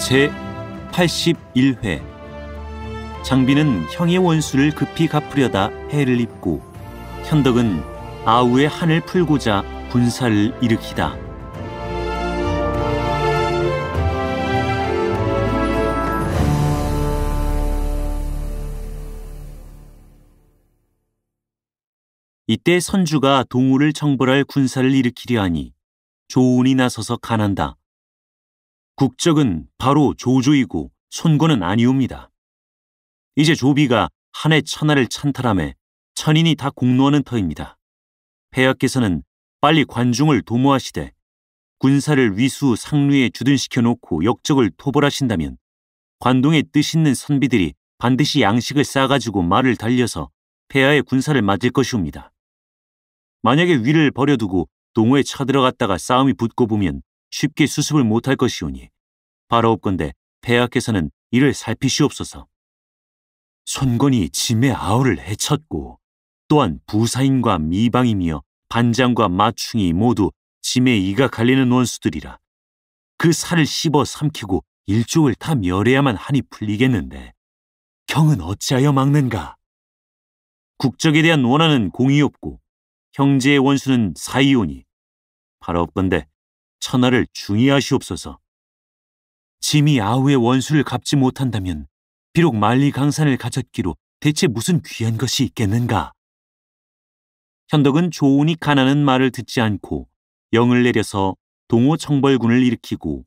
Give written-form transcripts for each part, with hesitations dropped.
제81회 장비는 형의 원수를 급히 갚으려다 해를 입고 현덕은 아우의 한을 풀고자 군사를 일으키다. 이때 선주가 동우를 정벌할 군사를 일으키려 하니 조운이 나서서 간한다. 국적은 바로 조조이고 손권은 아니옵니다. 이제 조비가 한해 천하를 찬탈함에 천인이 다 공노하는 터입니다. 폐하께서는 빨리 관중을 도모하시되 군사를 위수 상류에 주둔시켜 놓고 역적을 토벌하신다면 관동에 뜻있는 선비들이 반드시 양식을 싸가지고 말을 달려서 폐하의 군사를 맞을 것이옵니다. 만약에 위를 버려두고 동호에 쳐들어갔다가 싸움이 붙고 보면 쉽게 수습을 못할 것이오니 바라옵건대 폐하께서는 이를 살피시옵소서. 손권이 짐의 아우를 해쳤고 또한 부사인과 미방이며 반장과 마충이 모두 짐에 이가 갈리는 원수들이라 그 살을 씹어 삼키고 일족을 다 멸해야만 한이 풀리겠는데 경은 어찌하여 막는가? 국적에 대한 원한은 공의없고 형제의 원수는 사이오니 바라옵건대 천하를 중의하시옵소서. 짐이 아우의 원수를 갚지 못한다면 비록 만리강산을 가졌기로 대체 무슨 귀한 것이 있겠는가? 현덕은 조운이 가난한 말을 듣지 않고 영을 내려서 동호 청벌군을 일으키고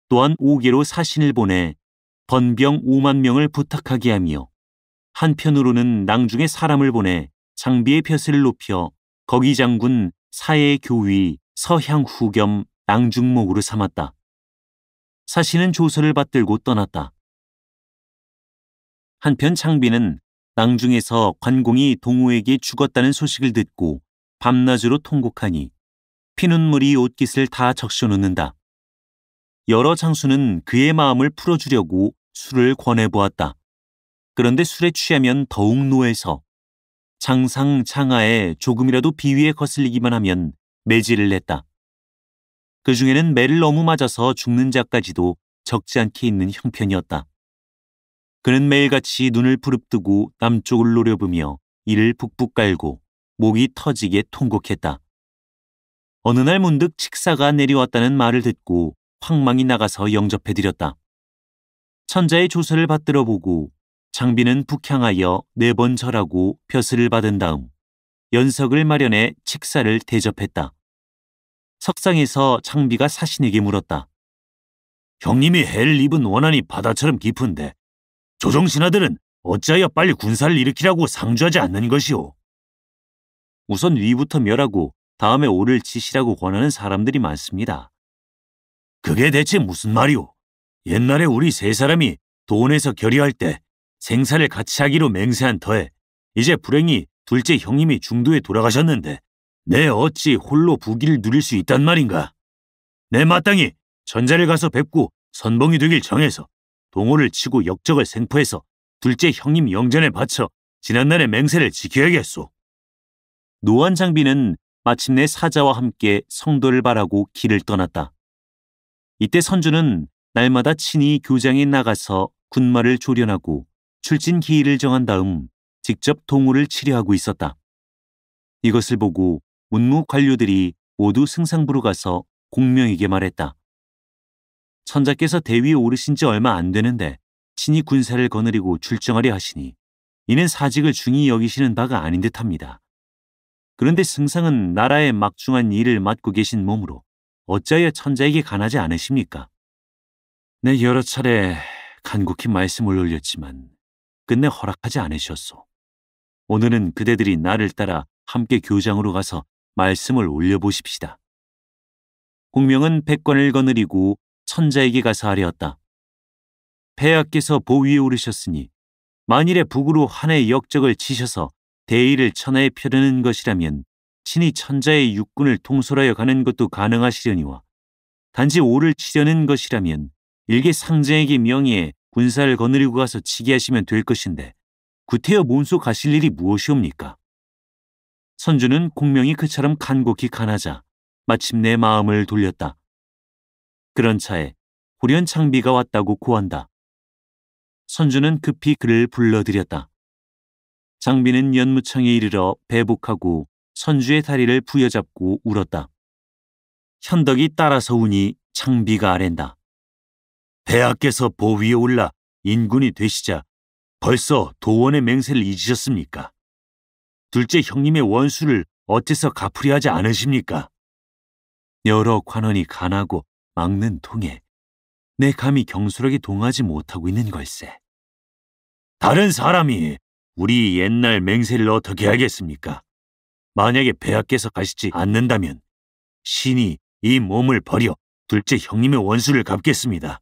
또한 5개로 사신을 보내 번병 5만 명을 부탁하게 하며 한편으로는 낭중에 사람을 보내 장비의 벼슬을 높여 거기 장군 사해 교위 서향후 겸 낭중목으로 삼았다. 사신은 조서를 받들고 떠났다. 한편 장비는 낭중에서 관공이 동우에게 죽었다는 소식을 듣고 밤낮으로 통곡하니 피눈물이 옷깃을 다 적셔놓는다. 여러 장수는 그의 마음을 풀어주려고 술을 권해보았다. 그런데 술에 취하면 더욱 노해서 장상 장하에 조금이라도 비위에 거슬리기만 하면 매질을 냈다. 그 중에는 매를 너무 맞아서 죽는 자까지도 적지 않게 있는 형편이었다. 그는 매일같이 눈을 부릅뜨고 남쪽을 노려보며 이를 북북 깔고 목이 터지게 통곡했다. 어느 날 문득 칙사가 내려왔다는 말을 듣고 황망이 나가서 영접해드렸다. 천자의 조서를 받들어 보고 장비는 북향하여 4번 절하고 벼슬을 받은 다음 연석을 마련해 칙사를 대접했다. 석상에서 장비가 사신에게 물었다. 형님이 해를 입은 원한이 바다처럼 깊은데 조정신하들은 어찌하여 빨리 군사를 일으키라고 상주하지 않는 것이오? 우선 위부터 멸하고 다음에 오를 치시라고 권하는 사람들이 많습니다. 그게 대체 무슨 말이오? 옛날에 우리 세 사람이 돈에서 결의할 때 생사를 같이 하기로 맹세한 터에 이제 불행히 둘째 형님이 중도에 돌아가셨는데 내 어찌 홀로 부귀를 누릴 수 있단 말인가? 내 마땅히 전자를 가서 뵙고 선봉이 되길 정해서 동호를 치고 역적을 생포해서 둘째 형님 영전에 바쳐 지난날의 맹세를 지켜야겠소. 노한 장비는 마침내 사자와 함께 성도를 바라고 길을 떠났다. 이때 선주는 날마다 친히 교장에 나가서 군마를 조련하고 출진 기일을 정한 다음 직접 동호를 치료하고 있었다. 이것을 보고 문무 관료들이 모두 승상부로 가서 공명에게 말했다. 천자께서 대위에 오르신 지 얼마 안 되는데 친히 군사를 거느리고 출정하려 하시니 이는 사직을 중히 여기시는 바가 아닌 듯합니다. 그런데 승상은 나라의 막중한 일을 맡고 계신 몸으로 어찌하여 천자에게 간하지 않으십니까? 내 여러 차례 간곡히 말씀을 올렸지만 끝내 허락하지 않으셨소. 오늘은 그대들이 나를 따라 함께 교장으로 가서 말씀을 올려보십시다. 공명은 백관을 거느리고 천자에게 가서 아뢰었다. 폐하께서 보위에 오르셨으니 만일에 북으로 한해 역적을 치셔서 대의를 천하에 펴려는 것이라면 친히 천자의 육군을 통솔하여 가는 것도 가능하시려니와 단지 오를 치려는 것이라면 일개 상장에게 명의에 군사를 거느리고 가서 치게 하시면 될 것인데 구태여 몸소 가실 일이 무엇이옵니까? 선주는 공명이 그처럼 간곡히 간하자 마침내 마음을 돌렸다. 그런 차에 호련 창비가 왔다고 고한다. 선주는 급히 그를 불러들였다. 장비는 연무청에 이르러 배복하고 선주의 다리를 부여잡고 울었다. 현덕이 따라서 우니 창비가 아랜다. 폐하께서 보위에 올라 인군이 되시자 벌써 도원의 맹세를 잊으셨습니까? 둘째 형님의 원수를 어째서 갚으려 하지 않으십니까? 여러 관원이 간하고 막는 통에 내 감히 경솔하게 동하지 못하고 있는 걸세. 다른 사람이 우리 옛날 맹세를 어떻게 하겠습니까? 만약에 폐하께서 가시지 않는다면 신이 이 몸을 버려 둘째 형님의 원수를 갚겠습니다.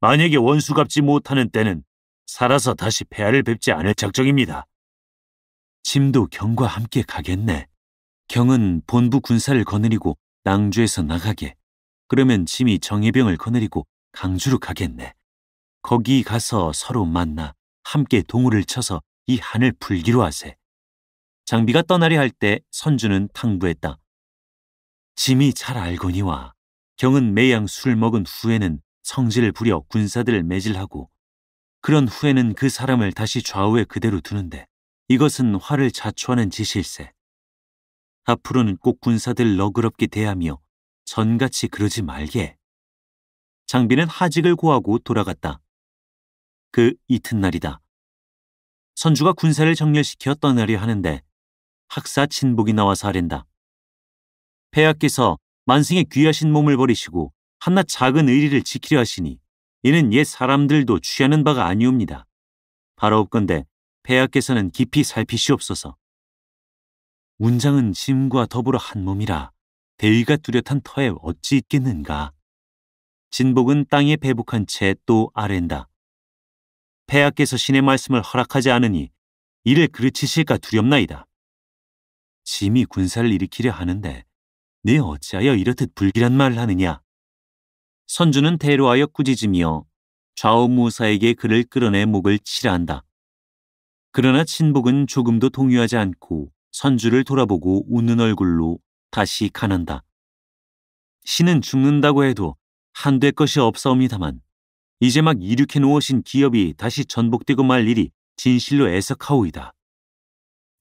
만약에 원수 갚지 못하는 때는 살아서 다시 폐하를 뵙지 않을 작정입니다. 짐도 경과 함께 가겠네. 경은 본부 군사를 거느리고 낭주에서 나가게. 그러면 짐이 정예병을 거느리고 강주로 가겠네. 거기 가서 서로 만나 함께 동호를 쳐서 이 한을 풀기로 하세. 장비가 떠나려 할 때 선주는 탕부했다. 짐이 잘 알거니와 경은 매양 술을 먹은 후에는 성질을 부려 군사들을 매질하고 그런 후에는 그 사람을 다시 좌우에 그대로 두는데 이것은 화를 자초하는 짓일세. 앞으로는 꼭 군사들 너그럽게 대하며 전같이 그러지 말게. 장비는 하직을 고하고 돌아갔다. 그 이튿날이다. 선주가 군사를 정렬시켜 떠나려 하는데 학사 친복이 나와서 아랜다. 폐하께서 만승의 귀하신 몸을 버리시고 한낱 작은 의리를 지키려 하시니 이는 옛 사람들도 취하는 바가 아니옵니다. 바라옵건대 폐하께서는 깊이 살피시옵소서. 운장은 짐과 더불어 한 몸이라 대의가 뚜렷한 터에 어찌 있겠는가. 진복은 땅에 배복한 채 또 아랜다. 폐하께서 신의 말씀을 허락하지 않으니 이를 그르치실까 두렵나이다. 짐이 군사를 일으키려 하는데 네 어찌하여 이렇듯 불길한 말을 하느냐. 선주는 대로하여 꾸짖으며 좌우무사에게 그를 끌어내 목을 치라 한다. 그러나 진복은 조금도 동요하지 않고 선주를 돌아보고 웃는 얼굴로 다시 가난다. 신은 죽는다고 해도 한될 것이 없사옵니다만 이제 막 이륙해 놓으신 기업이 다시 전복되고 말 일이 진실로 애석하오이다.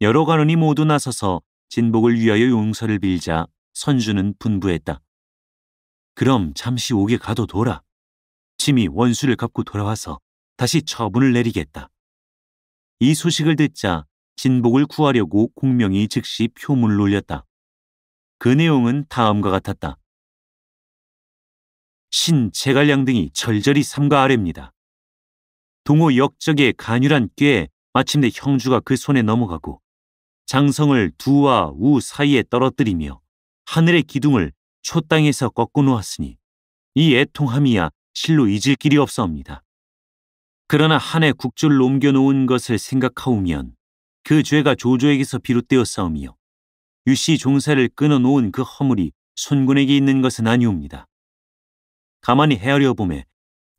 여러 관원이 모두 나서서 진복을 위하여 용서를 빌자 선주는 분부했다. 그럼 잠시 옥에 가도 돌아. 짐이 원수를 갚고 돌아와서 다시 처분을 내리겠다. 이 소식을 듣자 진복을 구하려고 공명이 즉시 표문을 올렸다. 그 내용은 다음과 같았다. 신 제갈량 등이 절절히 삼가 아랩니다. 동호 역적의 간율한 꾀에 마침내 형주가 그 손에 넘어가고 장성을 두와 우 사이에 떨어뜨리며 하늘의 기둥을 초땅에서 꺾어 놓았으니 이 애통함이야 실로 잊을 길이 없사옵니다. 그러나 한해 국주를 옮겨놓은 것을 생각하오면 그 죄가 조조에게서 비롯되었사오며 유씨 종사를 끊어놓은 그 허물이 손군에게 있는 것은 아니옵니다. 가만히 헤아려 보매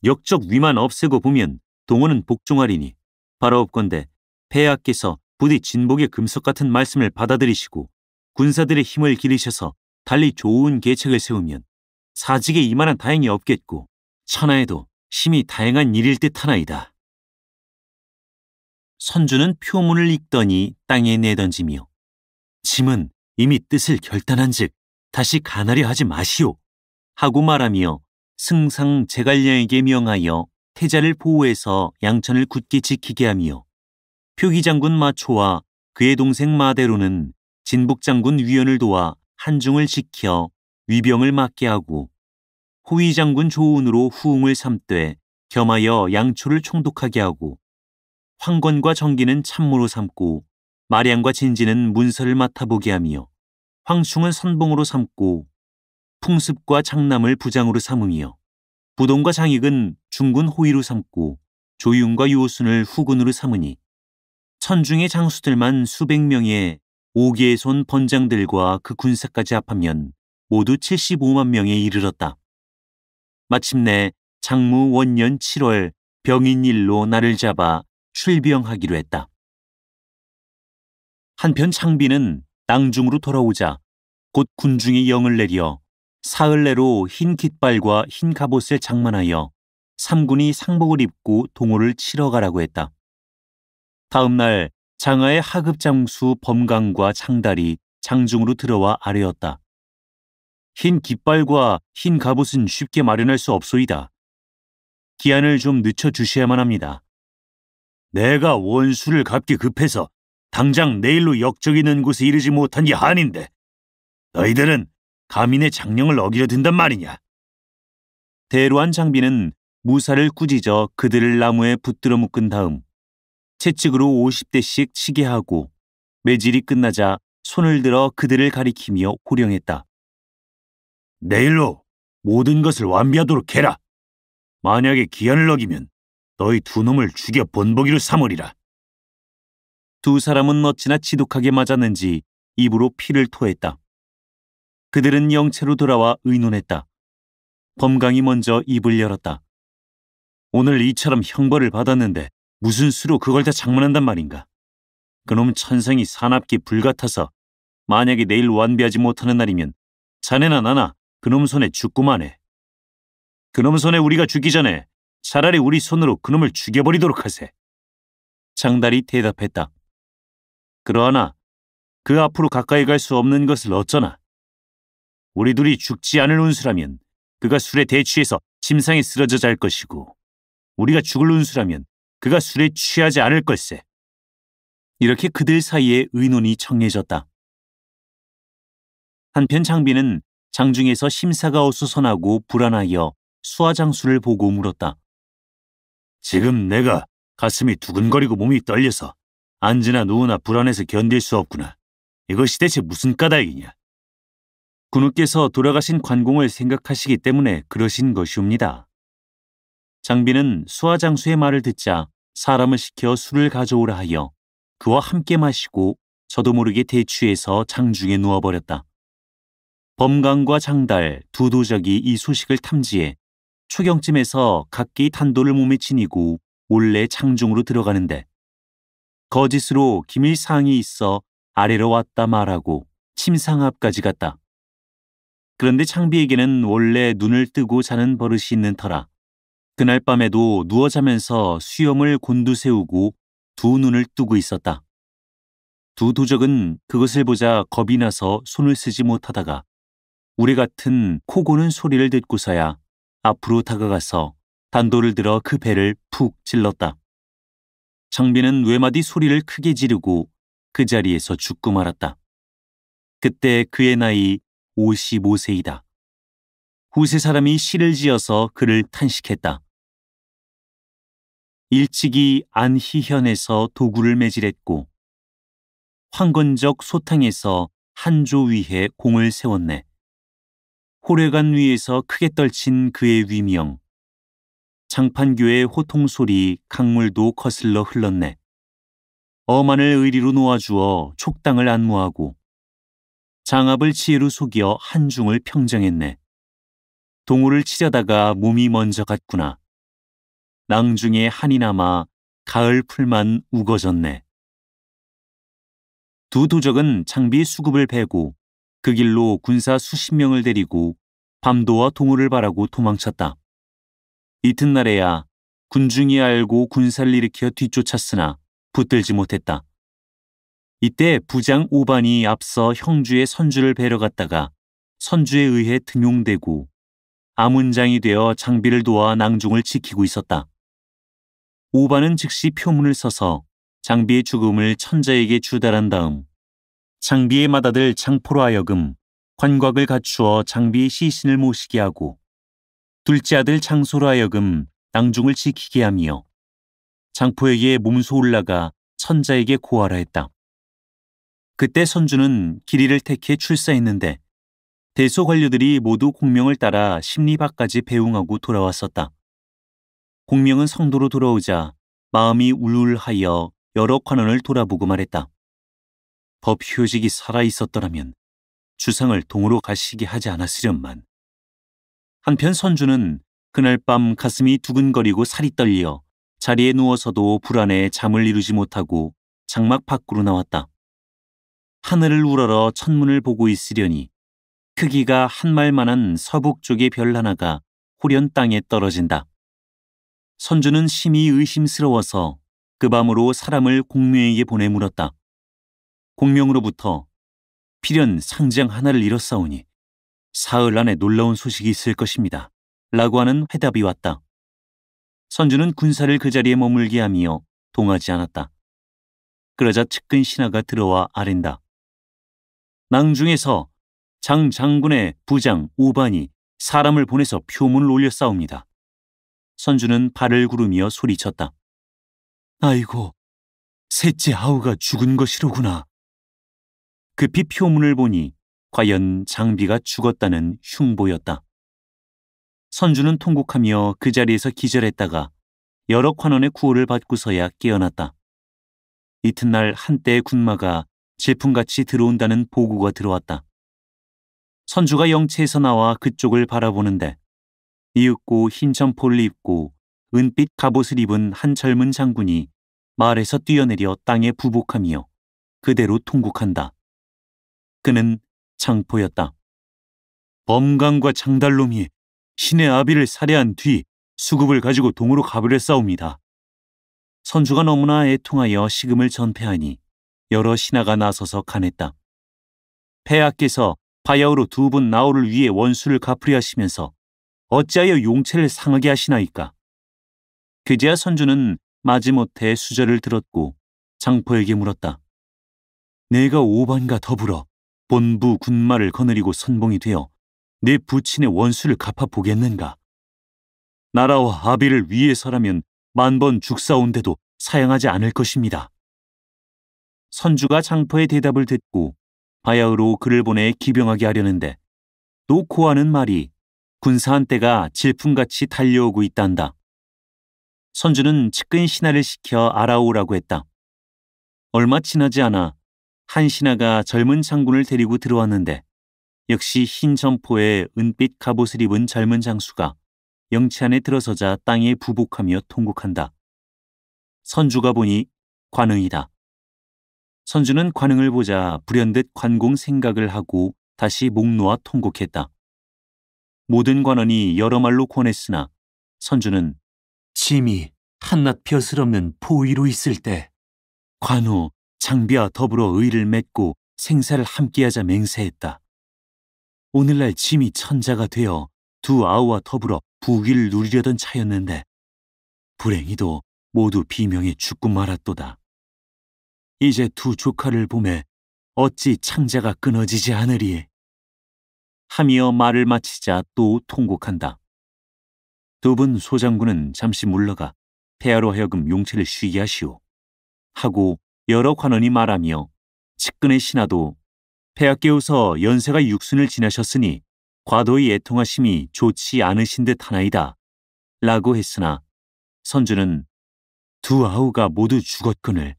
역적 위만 없애고 보면 동호는 복종하리니 바라옵건대 폐하께서 부디 진복의 금속 같은 말씀을 받아들이시고 군사들의 힘을 기르셔서 달리 좋은 계책을 세우면 사직에 이만한 다행이 없겠고 천하에도 심히 다행한 일일 듯하나이다. 선주는 표문을 읽더니 땅에 내던지며 짐은 이미 뜻을 결단한즉 다시 가나려 하지 마시오 하고 말하며 승상 제갈량에게 명하여 태자를 보호해서 양천을 굳게 지키게 하며 표기장군 마초와 그의 동생 마대로는 진복장군 위원을 도와 한중을 지켜 위병을 막게 하고 호위장군 조운으로 후웅을 삼되 겸하여 양초를 총독하게 하고 황건과 정기는 참모로 삼고 마량과 진지는 문서를 맡아보게 하며 황충은 선봉으로 삼고 풍습과 장남을 부장으로 삼으며 부동과 장익은 중군 호위로 삼고 조윤과 요순을 후군으로 삼으니 천중의 장수들만 수백 명의 5개의 손 번장들과 그 군사까지 합하면 모두 75만 명에 이르렀다. 마침내 장무 원년 7월 병인일로 날을 잡아 출병하기로 했다. 한편 창비는 낭중으로 돌아오자 곧 군중의 영을 내려 사흘 내로 흰 깃발과 흰 갑옷을 장만하여 삼군이 상복을 입고 동호를 치러 가라고 했다. 다음 날 장하의 하급 장수 범강과 장달이 장중으로 들어와 아뢰었다. 흰 깃발과 흰 갑옷은 쉽게 마련할 수 없소이다. 기한을 좀 늦춰주셔야만 합니다. 내가 원수를 갚기 급해서 당장 내일로 역적 있는 곳에 이르지 못한 게 한인데 너희들은 가민의 장령을 어기려 든단 말이냐. 대로한 장비는 무사를 꾸짖어 그들을 나무에 붙들어 묶은 다음 채찍으로 50대씩 치게 하고 매질이 끝나자 손을 들어 그들을 가리키며 호령했다. 내일로 모든 것을 완비하도록 해라. 만약에 기한을 어기면 너희 두 놈을 죽여 본보기로 삼으리라. 두 사람은 어찌나 지독하게 맞았는지 입으로 피를 토했다. 그들은 영체로 돌아와 의논했다. 범강이 먼저 입을 열었다. 오늘 이처럼 형벌을 받았는데 무슨 수로 그걸 다 장만한단 말인가. 그놈 천성이 사납기 불같아서 만약에 내일 완비하지 못하는 날이면 자네나 나나 그놈 손에 죽고만 해. 그놈 손에 우리가 죽기 전에 차라리 우리 손으로 그놈을 죽여버리도록 하세. 장달이 대답했다. 그러하나 그 앞으로 가까이 갈 수 없는 것을 어쩌나. 우리 둘이 죽지 않을 운수라면 그가 술에 대취해서 침상에 쓰러져 잘 것이고 우리가 죽을 운수라면 그가 술에 취하지 않을 걸세. 이렇게 그들 사이에 의논이 청해졌다. 한편 장비는 장중에서 심사가 어수선하고 불안하여 수하장수를 보고 물었다. 지금 내가 가슴이 두근거리고 몸이 떨려서 앉으나 누우나 불안해서 견딜 수 없구나. 이것이 대체 무슨 까닭이냐. 군우께서 돌아가신 관공을 생각하시기 때문에 그러신 것이옵니다. 장비는 수하장수의 말을 듣자 사람을 시켜 술을 가져오라 하여 그와 함께 마시고 저도 모르게 대취해서 장중에 누워버렸다. 범강과 장달 두 도적이 이 소식을 탐지해 초경쯤에서 각기 탄도를 몸에 지니고 몰래 장중으로 들어가는데 거짓으로 기밀사항이 있어 아래로 왔다 말하고 침상 앞까지 갔다. 그런데 장비에게는 원래 눈을 뜨고 자는 버릇이 있는 터라 그날 밤에도 누워 자면서 수염을 곤두세우고 두 눈을 뜨고 있었다. 두 도적은 그것을 보자 겁이 나서 손을 쓰지 못하다가 우레 같은 코 고는 소리를 듣고서야 앞으로 다가가서 단도를 들어 그 배를 푹 찔렀다. 장비는 외마디 소리를 크게 지르고 그 자리에서 죽고 말았다. 그때 그의 나이 55세이다. 후세 사람이 시를 지어서 그를 탄식했다. 일찍이 안희현에서 도구를 매질했고 황건적 소탕에서 한조 위에 공을 세웠네. 호래관 위에서 크게 떨친 그의 위명. 장판교의 호통소리 강물도 거슬러 흘렀네. 어만을 의리로 놓아주어 촉당을 안무하고 장압을 지혜로 속여 한중을 평정했네. 동호를 치려다가 몸이 먼저 갔구나. 낭중에 한이 남아 가을 풀만 우거졌네. 두 도적은 장비의 수급을 베고 그 길로 군사 수십 명을 데리고 밤도와 동호를 바라고 도망쳤다. 이튿날에야 군중이 알고 군사를 일으켜 뒤쫓았으나 붙들지 못했다. 이때 부장 오반이 앞서 형주의 선주를 뵈러 갔다가 선주에 의해 등용되고 아문장이 되어 장비를 도와 낭중을 지키고 있었다. 오반은 즉시 표문을 써서 장비의 죽음을 천자에게 주달한 다음 장비의 맏아들 장포로 하여금 관곽을 갖추어 장비의 시신을 모시게 하고 둘째 아들 장소로 하여금 낭중을 지키게 하며 장포에게 몸소 올라가 천자에게 고하라 했다. 그때 선주는 길이를 택해 출사했는데 대소 관료들이 모두 공명을 따라 심리밖까지 배웅하고 돌아왔었다. 공명은 성도로 돌아오자 마음이 울울하여 여러 관원을 돌아보고 말했다. 법효직이 살아있었더라면 주상을 동으로 가시게 하지 않았으련만. 한편 선주는 그날 밤 가슴이 두근거리고 살이 떨려 자리에 누워서도 불안해 잠을 이루지 못하고 장막 밖으로 나왔다. 하늘을 우러러 천문을 보고 있으려니 크기가 한 말만한 서북 쪽의 별 하나가 홀연 땅에 떨어진다. 선주는 심히 의심스러워서 그 밤으로 사람을 공명에게 보내 물었다. 공명으로부터 필연 상장 하나를 잃었사오니 사흘 안에 놀라운 소식이 있을 것입니다. 라고 하는 회답이 왔다. 선주는 군사를 그 자리에 머물게 하며 동하지 않았다. 그러자 측근 신하가 들어와 아랜다. 낭중에서 장 장군의 부장 우반이 사람을 보내서 표문을 올렸사옵니다. 선주는 발을 구르며 소리쳤다. 아이고, 셋째 아우가 죽은 것이로구나. 급히 표문을 보니 과연 장비가 죽었다는 흉보였다. 선주는 통곡하며 그 자리에서 기절했다가 여러 관원의 구호를 받고서야 깨어났다. 이튿날 한때의 군마가 질풍같이 들어온다는 보고가 들어왔다. 선주가 영체에서 나와 그쪽을 바라보는데 이윽고 흰 점포를 입고 은빛 갑옷을 입은 한 젊은 장군이 말에서 뛰어내려 땅에 부복하며 그대로 통곡한다. 그는 장포였다. 범강과 장달놈이 신의 아비를 살해한 뒤 수급을 가지고 동으로 가버렸사옵니다. 선주가 너무나 애통하여 식음을 전폐하니 여러 신하가 나서서 간했다. 폐하께서 바야흐로 2분 나홀을 위해 원수를 갚으려 하시면서 어찌하여 용체를 상하게 하시나이까. 그제야 선주는 마지못해 수절을 들었고 장포에게 물었다. 내가 오반과 더불어 본부 군마를 거느리고 선봉이 되어 내 부친의 원수를 갚아보겠는가. 나라와 아비를 위해서라면 10,000번 죽사온데도 사양하지 않을 것입니다. 선주가 장포의 대답을 듣고 바야흐로 그를 보내 기병하게 하려는데 또 고하는 말이 군사 한 대가 질풍같이 달려오고 있단다. 선주는 측근 신하를 시켜 알아오라고 했다. 얼마 지나지 않아 한 신하가 젊은 장군을 데리고 들어왔는데 역시 흰 점포에 은빛 갑옷을 입은 젊은 장수가 영치 안에 들어서자 땅에 부복하며 통곡한다. 선주가 보니 관응이다. 선주는 관응을 보자 불현듯 관공 생각을 하고 다시 목 놓아 통곡했다. 모든 관원이 여러 말로 권했으나 선주는 짐이 한낱 벼슬 없는 포위로 있을 때 관우, 장비와 더불어 의를 맺고 생사를 함께하자 맹세했다. 오늘날 짐이 천자가 되어 2 아우와 더불어 부귀를 누리려던 차였는데 불행히도 모두 비명에 죽고 말았도다. 이제 2 조카를 보매 어찌 창자가 끊어지지 않으리. 하며 말을 마치자 또 통곡한다. 2분 소장군은 잠시 물러가 폐하로 하여금 용체를 쉬게 하시오. 하고 여러 관원이 말하며 측근의 신하도 폐하께서 연세가 60순을 지나셨으니 과도히 애통하심이 좋지 않으신 듯 하나이다. 라고 했으나 선주는 2 아우가 모두 죽었거늘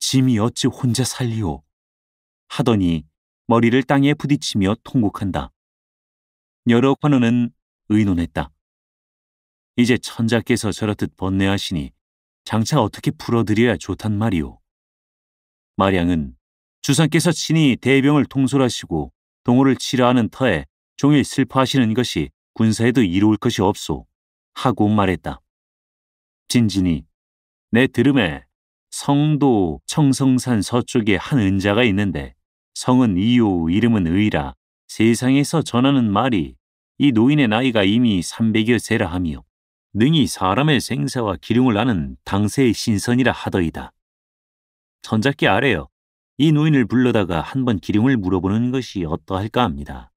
짐이 어찌 혼자 살리오. 하더니 머리를 땅에 부딪히며 통곡한다. 여러 관원은 의논했다. 이제 천자께서 저렇듯 번뇌하시니 장차 어떻게 풀어드려야 좋단 말이오. 마량은 주상께서 친히 대병을 통솔하시고 동호를 치러하는 터에 종일 슬퍼하시는 것이 군사에도 이로울 것이 없소. 하고 말했다. 진진이 내 들음에 성도 청성산 서쪽에 한 은자가 있는데 성은 이요 이름은 의라 세상에서 전하는 말이 이 노인의 나이가 이미 300여 세라 하며 능히 사람의 생사와 기륭을 아는 당세의 신선이라 하더이다. 천자께 아래여 이 노인을 불러다가 한번 기륭을 물어보는 것이 어떠할까 합니다.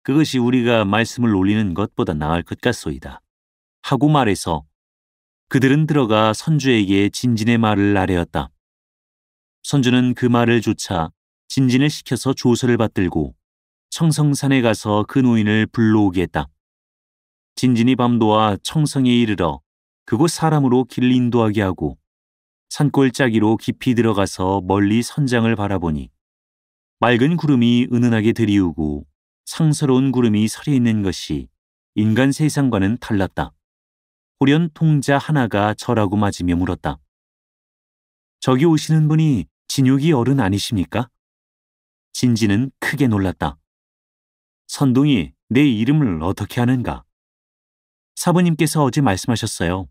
그것이 우리가 말씀을 올리는 것보다 나을 것 같소이다. 하고 말해서 그들은 들어가 선주에게 진진의 말을 아뢰었다. 선주는 그 말을 조차 진진을 시켜서 조서를 받들고 청성산에 가서 그 노인을 불러오게 했다. 진진이 밤도와 청성에 이르러 그곳 사람으로 길을 인도하게 하고 산골짜기로 깊이 들어가서 멀리 선장을 바라보니 맑은 구름이 은은하게 들이우고 상서로운 구름이 서려 있는 것이 인간 세상과는 달랐다. 호련 통자 하나가 절하고 맞으며 물었다. 저기 오시는 분이 진욕이 어른 아니십니까? 진진은 크게 놀랐다. 선동이 내 이름을 어떻게 아는가? 사부님께서 어제 말씀하셨어요.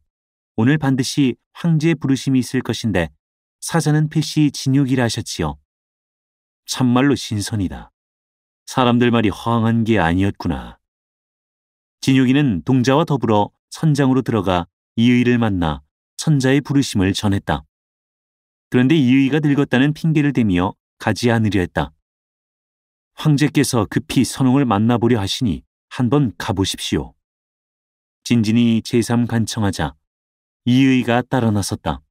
오늘 반드시 황제의 부르심이 있을 것인데 사자는 필시 진육이라 하셨지요. 참말로 신선이다. 사람들 말이 허황한 게 아니었구나. 진육이는 동자와 더불어 선장으로 들어가 이의를 만나 선자의 부르심을 전했다. 그런데 이의가 늙었다는 핑계를 대며 가지 않으려 했다. 황제께서 급히 선홍을 만나보려 하시니 한번 가보십시오. 진진이 제삼 간청하자 이의가 따라 나섰다.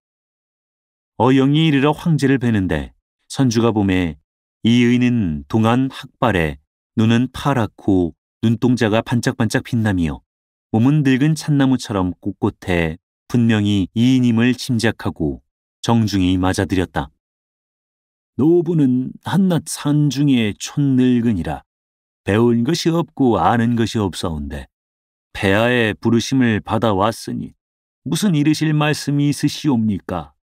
어영이 이르러 황제를 뵈는데 선주가 보매 이의는 동안 학발에 눈은 파랗고 눈동자가 반짝반짝 빛나며 몸은 늙은 잣나무처럼 꼿꼿해 분명히 이인임을 짐작하고 정중히 맞아들였다. 노부는 한낱 산중에 촌늙은이라 배운 것이 없고 아는 것이 없사온데 폐하의 부르심을 받아왔으니 무슨 이르실 말씀이 있으시옵니까?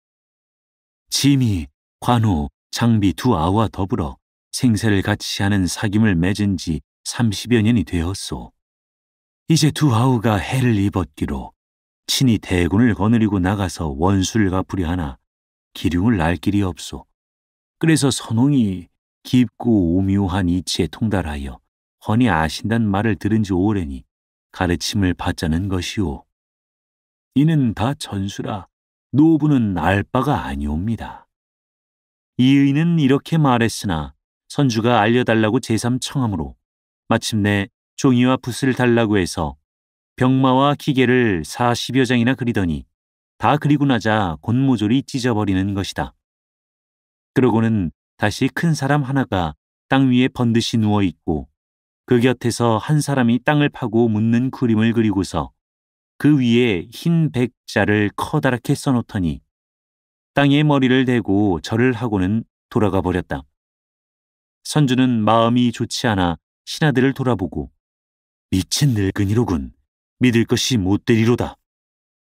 짐이 관우, 장비 두 아와 더불어 생사를 같이 하는 사귐을 맺은 지 30여 년이 되었소. 이제 두 아우가 해를 입었기로 친히 대군을 거느리고 나가서 원수를 갚으려 하나 기륭을 날 길이 없소. 그래서 선홍이 깊고 오묘한 이치에 통달하여 훤히 아신다는 말을 들은 지 오래니 가르침을 받자는 것이오. 이는 다 전수라 노부는 알 바가 아니옵니다. 이의는 이렇게 말했으나 선주가 알려달라고 제삼 청함으로 마침내 종이와 붓을 달라고 해서 병마와 기계를 40여 장이나 그리더니 다 그리고 나자 곤모조리 찢어버리는 것이다. 그러고는 다시 큰 사람 하나가 땅 위에 번듯이 누워있고 그 곁에서 한 사람이 땅을 파고 묻는 그림을 그리고서 그 위에 흰 백자를 커다랗게 써놓더니 땅에 머리를 대고 절을 하고는 돌아가 버렸다. 선주는 마음이 좋지 않아 신하들을 돌아보고 미친 늙은이로군. 믿을 것이 못되리로다.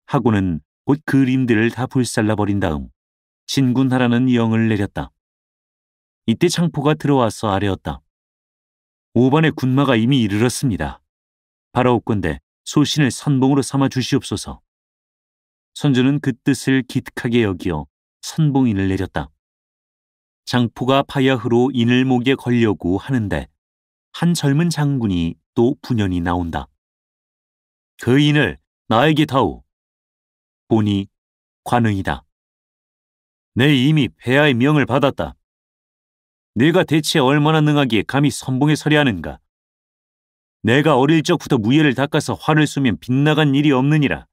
하고는 곧 그림들을 다 불살라 버린 다음 진군하라는 영을 내렸다. 이때 장포가 들어와서 아뢰었다. 5번의 군마가 이미 이르렀습니다. 바라옵건대 소신을 선봉으로 삼아 주시옵소서. 선주는 그 뜻을 기특하게 여기어 선봉인을 내렸다. 장포가 바야흐로 인을 목에 걸려고 하는데 한 젊은 장군이 또 분연히 나온다. 그 인을 나에게 다오. 보니 관응이다. 내 이미 폐하의 명을 받았다. 네가 대체 얼마나 능하기에 감히 선봉에 서려 하는가? 내가 어릴 적부터 무예를 닦아서 활을 쏘면 빗나간 일이 없느니라.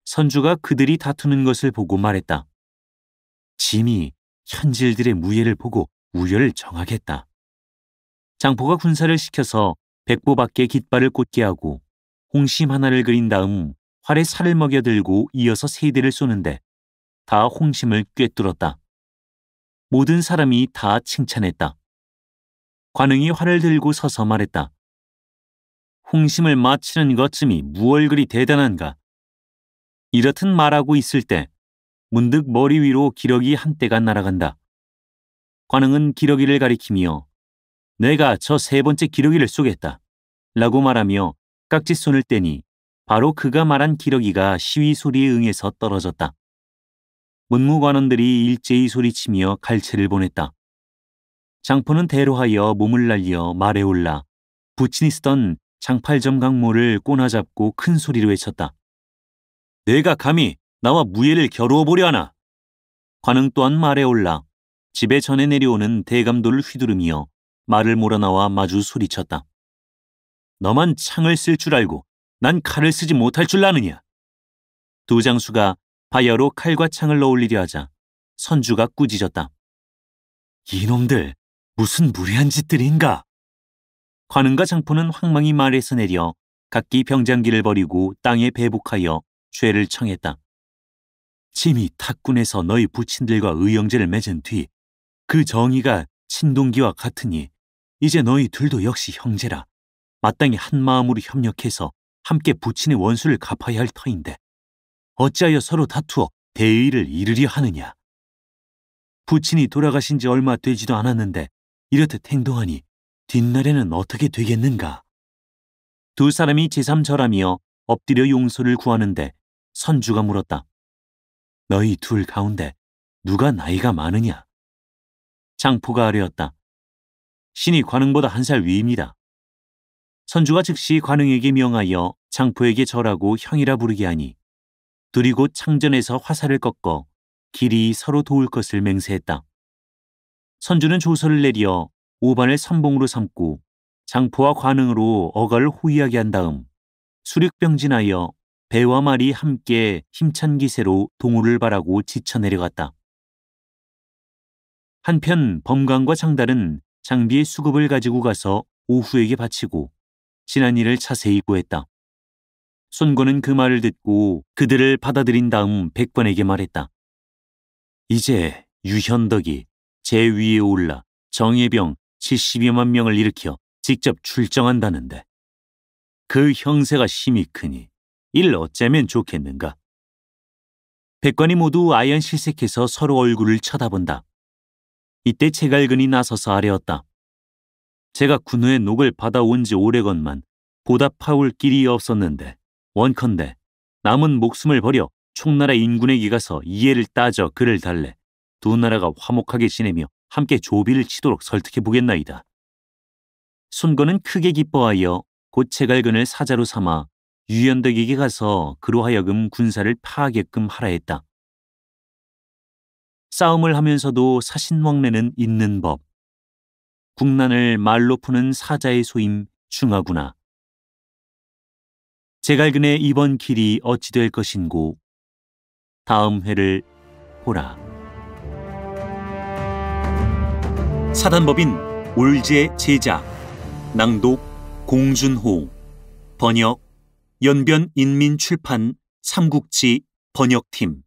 선주가 그들이 다투는 것을 보고 말했다. 짐이 현질들의 무예를 보고 우열을 정하겠다. 장포가 군사를 시켜서 백보 밖에 깃발을 꽂게 하고 홍심 하나를 그린 다음 활에 살을 먹여들고 이어서 세 대를 쏘는데 다 홍심을 꿰뚫었다. 모든 사람이 다 칭찬했다. 관응이 활을 들고 서서 말했다. 홍심을 마치는 것쯤이 무얼 그리 대단한가? 이렇듯 말하고 있을 때 문득 머리 위로 기러기 한 떼가 날아간다. 관응은 기러기를 가리키며 내가 저 세 번째 기러기를 쏘겠다 라고 말하며 깍짓손을 떼니 바로 그가 말한 기러기가 시위 소리에 응해서 떨어졌다. 문무관원들이 일제히 소리치며 갈채를 보냈다. 장포는 대로하여 몸을 날려 말에 올라 부친이 쓰던 장팔점 강모를 꼬나잡고 큰 소리로 외쳤다. 내가 감히 나와 무예를 겨루어 보려 하나? 관응 또한 말에 올라 집에 전에 내려오는 대감도를 휘두르며 말을 몰아나와 마주 소리쳤다. 너만 창을 쓸 줄 알고 난 칼을 쓰지 못할 줄 아느냐? 두 장수가 바야로 칼과 창을 어울리려 하자 선주가 꾸짖었다. 이놈들 무슨 무례한 짓들인가? 관응과 장포는 황망히 말에서 내려 각기 병장기를 버리고 땅에 배복하여 죄를 청했다. 짐이 탁군에서 너희 부친들과 의형제를 맺은 뒤 그 정의가 친동기와 같으니 이제 너희 둘도 역시 형제라 마땅히 한 마음으로 협력해서 함께 부친의 원수를 갚아야 할 터인데 어찌하여 서로 다투어 대의를 이르려 하느냐. 부친이 돌아가신 지 얼마 되지도 않았는데 이렇듯 행동하니 뒷날에는 어떻게 되겠는가? 두 사람이 제삼절하며 엎드려 용서를 구하는데 선주가 물었다. 너희 둘 가운데 누가 나이가 많으냐? 장포가 아뢰었다. 신이 관흥보다 1살 위입니다. 선주가 즉시 관흥에게 명하여 장포에게 절하고 형이라 부르게 하니 둘이 곧 창전에서 화살을 꺾어 길이 서로 도울 것을 맹세했다. 선주는 조서를 내려 오반을 선봉으로 삼고 장포와 관흥으로 어가를 호위하게 한 다음 수륙병진하여 배와 말이 함께 힘찬 기세로 동호를 바라고 지쳐 내려갔다. 한편 범강과 장달은 장비의 수급을 가지고 가서 오후에게 바치고 지난 일을 자세히 고했다. 손권은 그 말을 듣고 그들을 받아들인 다음 백관에게 말했다. 이제 유현덕이 제 위에 올라 정예병 70여만 명을 일으켜 직접 출정한다는데 그 형세가 심히 크니 이를 어쩌면 좋겠는가? 백관이 모두 아연실색해서 서로 얼굴을 쳐다본다. 이때 제갈근이 나서서 아뢰었다. 제가 군우의 녹을 받아온 지 오래건만 보답하올 길이 없었는데 원컨대 남은 목숨을 버려 총나라 인군에게 가서 이해를 따져 그를 달래 두 나라가 화목하게 지내며 함께 조비를 치도록 설득해보겠나이다. 손권은 크게 기뻐하여 곧 제갈근을 사자로 삼아 유현덕에게 가서 그로 하여금 군사를 파하게끔 하라 했다. 싸움을 하면서도 사신왕래는 있는 법. 국난을 말로 푸는 사자의 소임 중하구나. 제갈근의 이번 길이 어찌 될 것인고 다음 회를 보라. 사단법인 올제 제작, 낭독 공준호, 번역 연변인민출판 삼국지 번역팀.